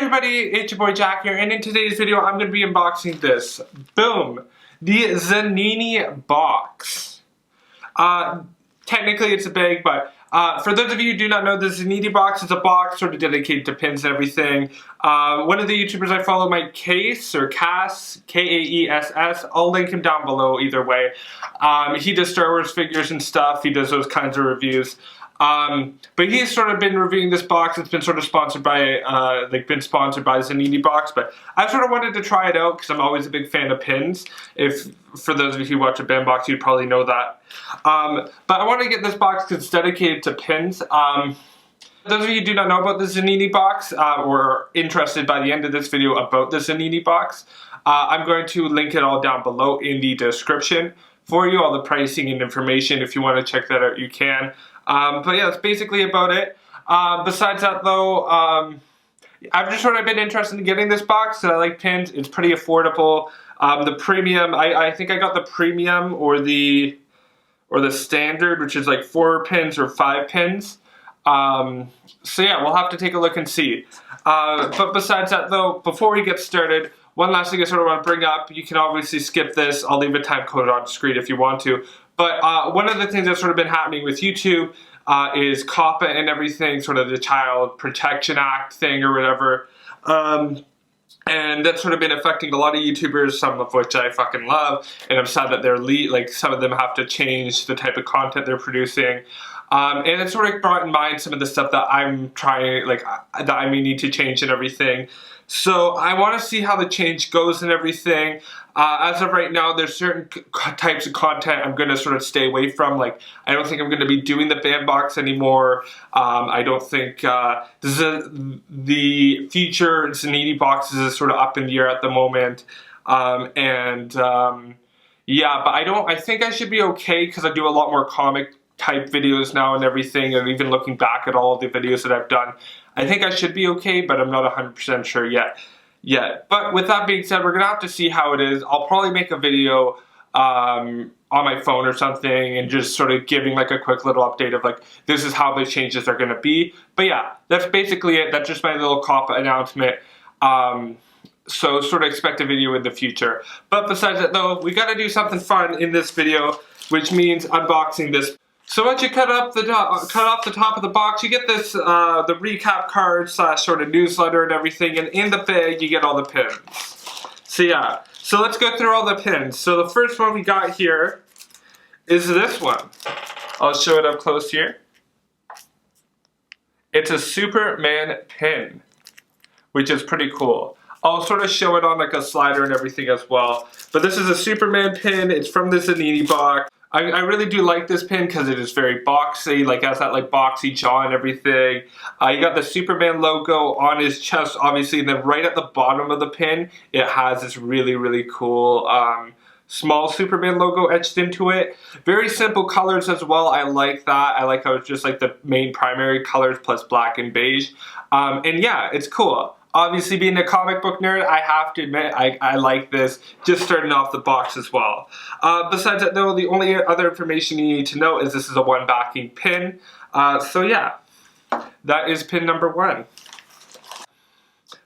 everybody, it's your boy Jack here, and in today's video I'm going to be unboxing this. Boom! The Zanini Box. Technically it's a bag, but for those of you who do not know, the Zanini Box is a box sort of dedicated to pins and everything. One of the YouTubers I follow, Kaess, or Kaess, K-A-E-S-S, I'll link him down below either way. He does Star Wars figures and stuff, he does those kinds of reviews. But he's sort of been reviewing this box. It's been sort of sponsored by, Zanini Box, but I sort of wanted to try it out because I'm always a big fan of pins. For those of you who watch a band box, you'd probably know that. But I want to get this box because it's dedicated to pins. Those of you who do not know about the Zanini Box, or are interested by the end of this video about the Zanini Box, I'm going to link it all down below in the description for you, all the pricing and information. If you want to check that out, you can. But yeah, that's basically about it. Besides that though, I've just sort of been interested in getting this box because I like pins. It's pretty affordable. The premium, I think I got the premium or the standard, which is like 4 pins or 5 pins. So yeah, we'll have to take a look and see. But besides that though, before we get started, one last thing I sort of want to bring up. You can obviously skip this. I'll leave a time code on screen if you want to. But one of the things that's sort of been happening with YouTube is COPPA and everything, sort of the Child Protection Act thing or whatever. And that's sort of been affecting a lot of YouTubers, some of which I fucking love. And I'm sad that they're some of them have to change the type of content they're producing. And it sort of brought in mind some of the stuff that I'm trying, that I may need to change and everything. So I want to see how the change goes and everything. As of right now, there's certain types of content I'm going to sort of stay away from. Like, I don't think I'm going to be doing the band box anymore. I don't think the future Zanini boxes is sort of up in the air at the moment. Yeah, but I think I should be okay because I do a lot more comic type videos now and everything, and even looking back at all of the videos that I've done, I think I should be okay, but I'm not 100% sure yet. But with that being said, we're gonna have to see how it is. I'll probably make a video on my phone or something and just sort of giving like a quick little update of like, this is how the changes are gonna be. But yeah, that's basically it. That's just my little COPPA announcement. So sort of expect a video in the future. But besides that though, we gotta do something fun in this video, which means unboxing this. So once you cut off the top of the box, you get this, the recap card / sort of newsletter and everything, and in the bag you get all the pins. So yeah, so let's go through all the pins. So the first one we got here is this one. I'll show it up close here. It's a Superman pin, which is pretty cool. I'll sort of show it on like a slider and everything as well. But this is a Superman pin. It's from the Zanini Box. I really do like this pin because it is very boxy, like has that like boxy jaw and everything. You got the Superman logo on his chest, obviously, and then right at the bottom of the pin, it has this really, really cool small Superman logo etched into it. Very simple colors as well. I like that. I like how it's just like the main primary colors plus black and beige. And yeah, it's cool. Obviously, being a comic book nerd, I have to admit, I like this, just starting off the box as well. Besides that though, the only other information you need to know is this is a one backing pin. So yeah, that is pin number 1.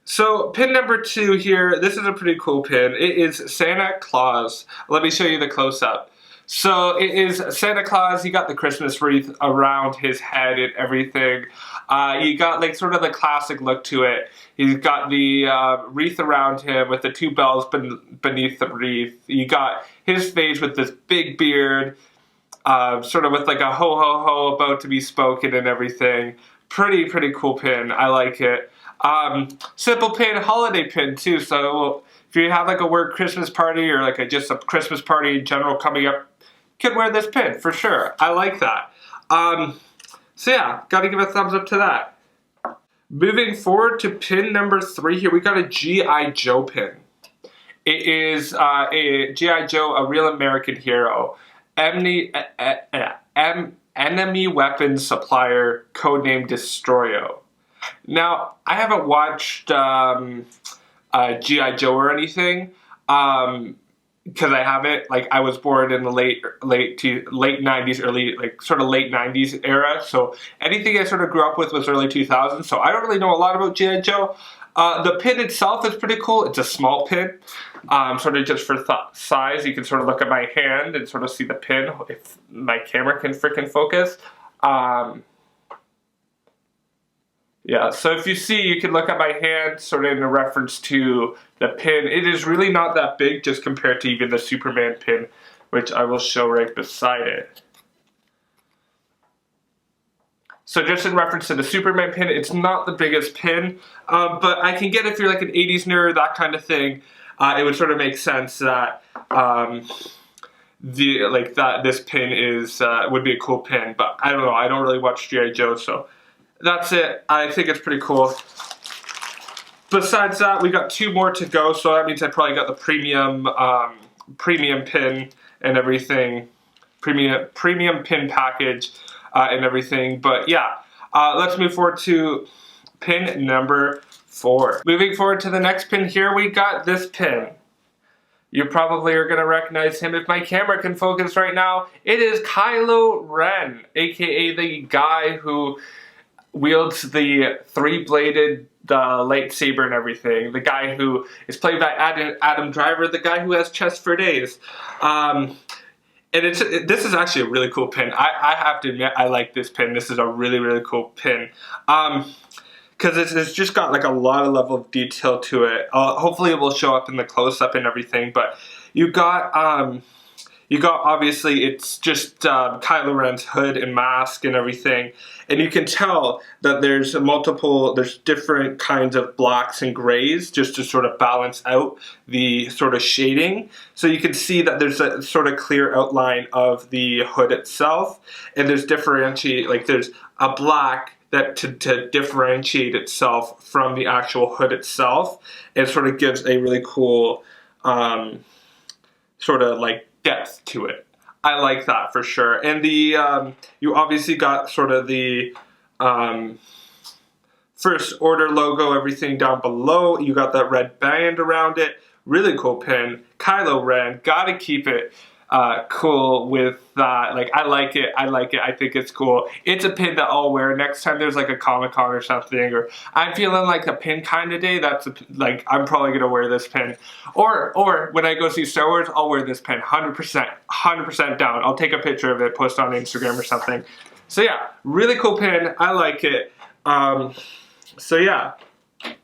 So pin number 2 here, this is a pretty cool pin. It is Santa Claus. Let me show you the close-up. So it is Santa Claus. He got the Christmas wreath around his head and everything. You got like sort of the classic look to it. He's got the wreath around him with the 2 bells beneath the wreath. You got his face with this big beard, sort of with like a ho ho ho about to be spoken and everything. Pretty cool pin. I like it. Simple pin, holiday pin too. So if you have like a work Christmas party or like just a Christmas party in general coming up, you could wear this pin for sure. I like that. So yeah, gotta give a thumbs up to that. Moving forward to pin number 3 here, we got a G.I. Joe pin. It is a G.I. Joe, a real American hero. Enemy weapons supplier, codenamed Destroyo. Now, I haven't watched G.I. Joe or anything, because I have it. Like, I was born in the late 90s, early, like, sort of late 90s era. So anything I sort of grew up with was early 2000s. So I don't really know a lot about G.I. Joe. The pin itself is pretty cool. It's a small pin, sort of just for size. You can sort of look at my hand and sort of see the pin if my camera can freaking focus. Yeah, so if you see, you can look at my hand sort of in a reference to the pin. It is really not that big just compared to even the Superman pin, which I will show right beside it. So just in reference to the Superman pin, it's not the biggest pin, but I can get if you're like an 80s nerd, that kind of thing, it would sort of make sense that this pin is would be a cool pin. But I don't know, I don't really watch G.I. Joe, so that's it. I think it's pretty cool. Besides that, we got 2 more to go, so that means I probably got the premium pin and everything, premium pin package and everything. But yeah, let's move forward to pin number 4. Moving forward to the next pin here, we got this pin. You probably are going to recognize him if my camera can focus right now. It is Kylo Ren, aka the guy who wields the 3-bladed lightsaber and everything. The guy who is played by Adam Driver, the guy who has chest for days. And this is actually a really cool pin. I have to admit, I like this pin. This is a really, really cool pin. Because it's just got like a lot of level of detail to it. Hopefully it will show up in the close-up and everything. But you got obviously, it's just Kylo Ren's hood and mask and everything, and you can tell that there's different kinds of blacks and grays just to sort of balance out the sort of shading. So you can see that there's a sort of clear outline of the hood itself, and there's there's a black that to differentiate itself from the actual hood itself. It sort of gives a really cool sort of like depth to it. I like that for sure. And the you obviously got sort of the First Order logo, everything down below. You got that red band around it. Really cool pin. Kylo Ren, gotta keep it cool with that. Like, I like it. I think it's cool. It's a pin that I'll wear next time there's like a Comic-Con or something, or I'm feeling like a pin kind of day. Like, I'm probably gonna wear this pin. Or when I go see Star Wars, I'll wear this pin. 100% down. I'll take a picture of it, post it on Instagram or something. So yeah, really cool pin. I like it. So yeah,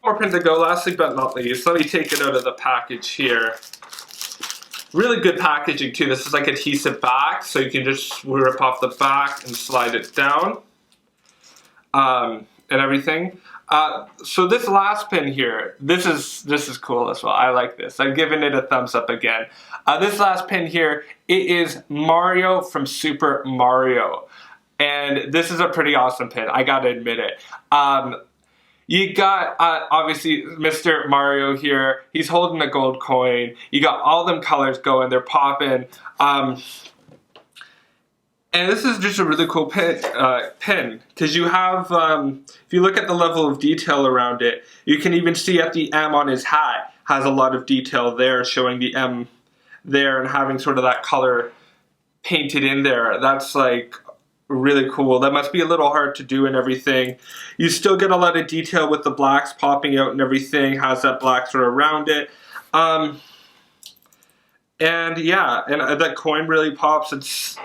more pins to go. Lastly but not least, let me take it out of the package here. Really good packaging too. This is like adhesive back, so you can just rip off the back and slide it down, and everything. So this last pin here, this is cool as well. I like this. I'm giving it a thumbs up again. This last pin here, it is Mario from Super Mario, and this is a pretty awesome pin. I gotta admit it. You got, obviously, Mr. Mario here. He's holding a gold coin. You got all them colors going. They're popping. And this is just a really cool pin. Because you have, if you look at the level of detail around it, you can even see at the M on his hat has a lot of detail there, showing the M there and having sort of that color painted in there. That's like really cool. That must be a little hard to do and everything. You still get a lot of detail with the blacks popping out and everything. Has that black sort of around it. And yeah, and that coin really pops. It's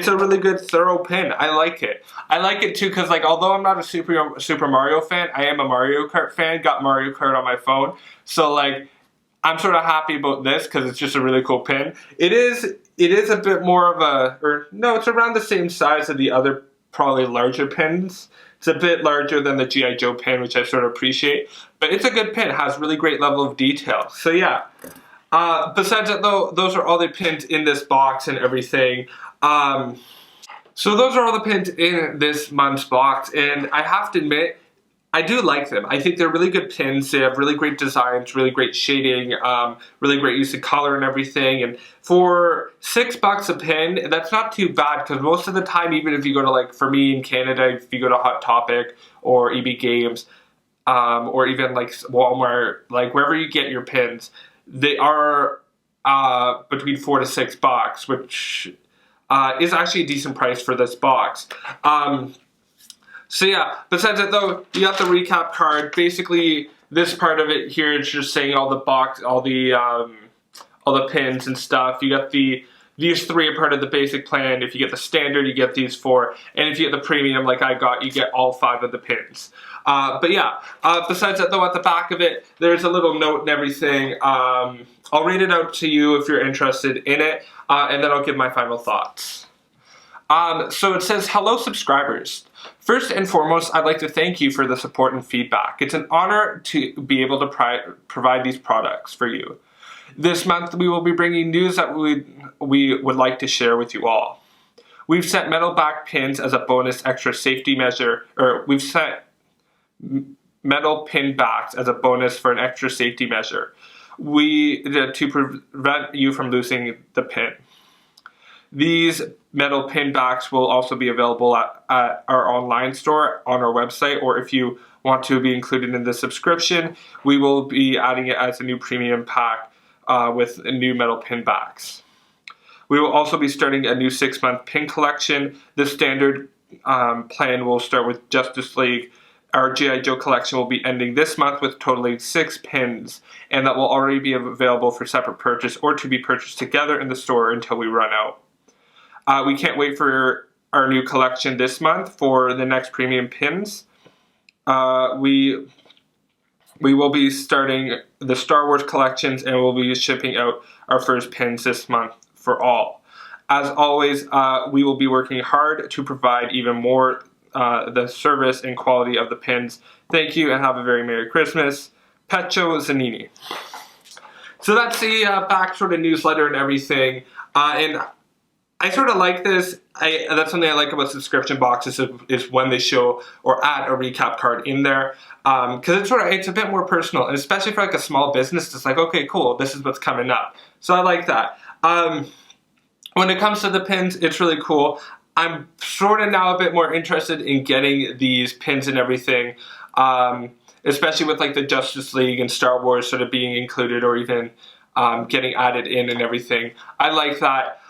a really good, thorough pin. I like it. I like it too because, like, although I'm not a Super Mario fan, I am a Mario Kart fan. Got Mario Kart on my phone, so like, I'm sort of happy about this because it's just a really cool pin. It is a bit more of a, or no, it's around the same size of the other probably larger pins. It's a bit larger than the G.I. Joe pin, which I sort of appreciate. But it's a good pin. It has really great level of detail. So yeah. Besides that though, those are all the pins in this box and everything. So those are all the pins in this month's box. And I have to admit, I do like them. I think they're really good pins. They have really great designs, really great shading, really great use of color and everything. And for $6 a pin, that's not too bad because most of the time, even if you go to, like, for me in Canada, if you go to Hot Topic or EB Games, or even like Walmart, like wherever you get your pins, they are between $4 to $6, which is actually a decent price for this box. So yeah, besides that though, you got the recap card. Basically, this part of it here is just saying all the pins and stuff. You got these 3 are part of the basic plan. If you get the standard, you get these 4. And if you get the premium like I got, you get all 5 of the pins. But yeah, besides that though, at the back of it, there's a little note and everything. I'll read it out to you if you're interested in it, and then I'll give my final thoughts. So it says, "Hello subscribers. First and foremost, I'd like to thank you for the support and feedback. It's an honor to be able to provide these products for you. This month we will be bringing news that we would like to share with you all. We've sent metal back pins as a bonus extra safety measure, or we've sent metal pin backs as a bonus for an extra safety measure. To prevent you from losing the pin. These metal pin backs will also be available at our online store on our website, or if you want to be included in the subscription, we will be adding it as a new premium pack with new metal pin backs. We will also be starting a new 6-month pin collection. The standard plan will start with Justice League. Our G.I. Joe collection will be ending this month with totaling 6 pins, and that will already be available for separate purchase or to be purchased together in the store until we run out. We can't wait for our new collection this month for the next premium pins. We will be starting the Star Wars collections, and we'll be shipping out our first pins this month for all. As always, we will be working hard to provide even more the service and quality of the pins. Thank you and have a very Merry Christmas. Pecho Zanini." So that's the back sort of newsletter and everything. And I sort of like this. That's something I like about subscription boxes is when they show or add a recap card in there, because it's a bit more personal, and especially for like a small business, it's like, okay, cool, this is what's coming up. So I like that. When it comes to the pins, it's really cool. I'm sort of now a bit more interested in getting these pins and everything, especially with like the Justice League and Star Wars sort of being included, or even getting added in and everything. I like that.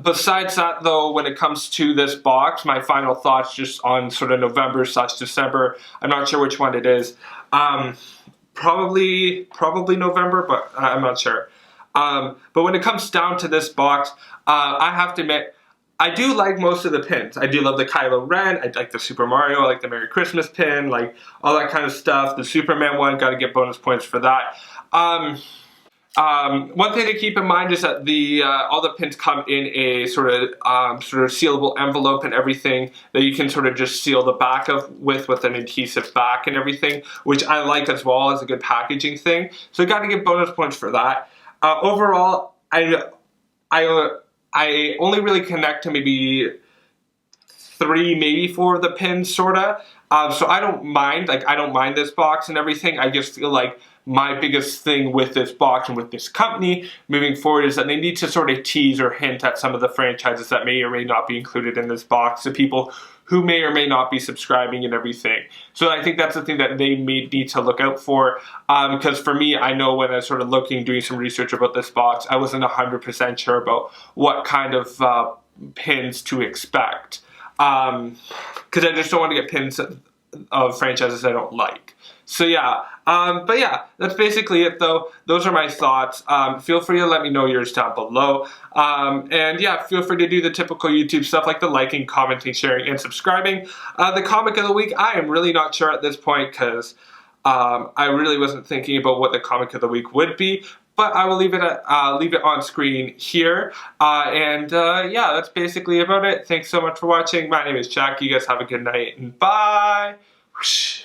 Besides that though, when it comes to this box, my final thoughts just on sort of November/December. I'm not sure which one it is. Probably November, but I'm not sure. But when it comes down to this box, I have to admit, I do like most of the pins. I do love the Kylo Ren, I like the Super Mario, I like the Merry Christmas pin, like all that kind of stuff. The Superman one, gotta get bonus points for that. One thing to keep in mind is that all the pins come in a sort of sealable envelope and everything that you can sort of just seal the back with an adhesive back and everything, which I like as well as a good packaging thing. So got to give bonus points for that. Overall, I only really connect to maybe 3, maybe 4 of the pins, sorta. So I don't mind this box and everything. I just feel like my biggest thing with this box and with this company moving forward is that they need to sort of tease or hint at some of the franchises that may or may not be included in this box to people who may or may not be subscribing and everything. So I think that's the thing that they may need to look out for, because for me, I know when I was sort of doing some research about this box, I wasn't 100% sure about what kind of pins to expect, because I just don't want to get pins of franchises I don't like. So yeah, but yeah, that's basically it though. Those are my thoughts. Feel free to let me know yours down below. And yeah, feel free to do the typical YouTube stuff like the liking, commenting, sharing, and subscribing. The comic of the week, I am really not sure at this point because I really wasn't thinking about what the comic of the week would be. But I will leave it on screen here. Yeah, that's basically about it. Thanks so much for watching. My name is Jack. You guys have a good night and bye. Whoosh.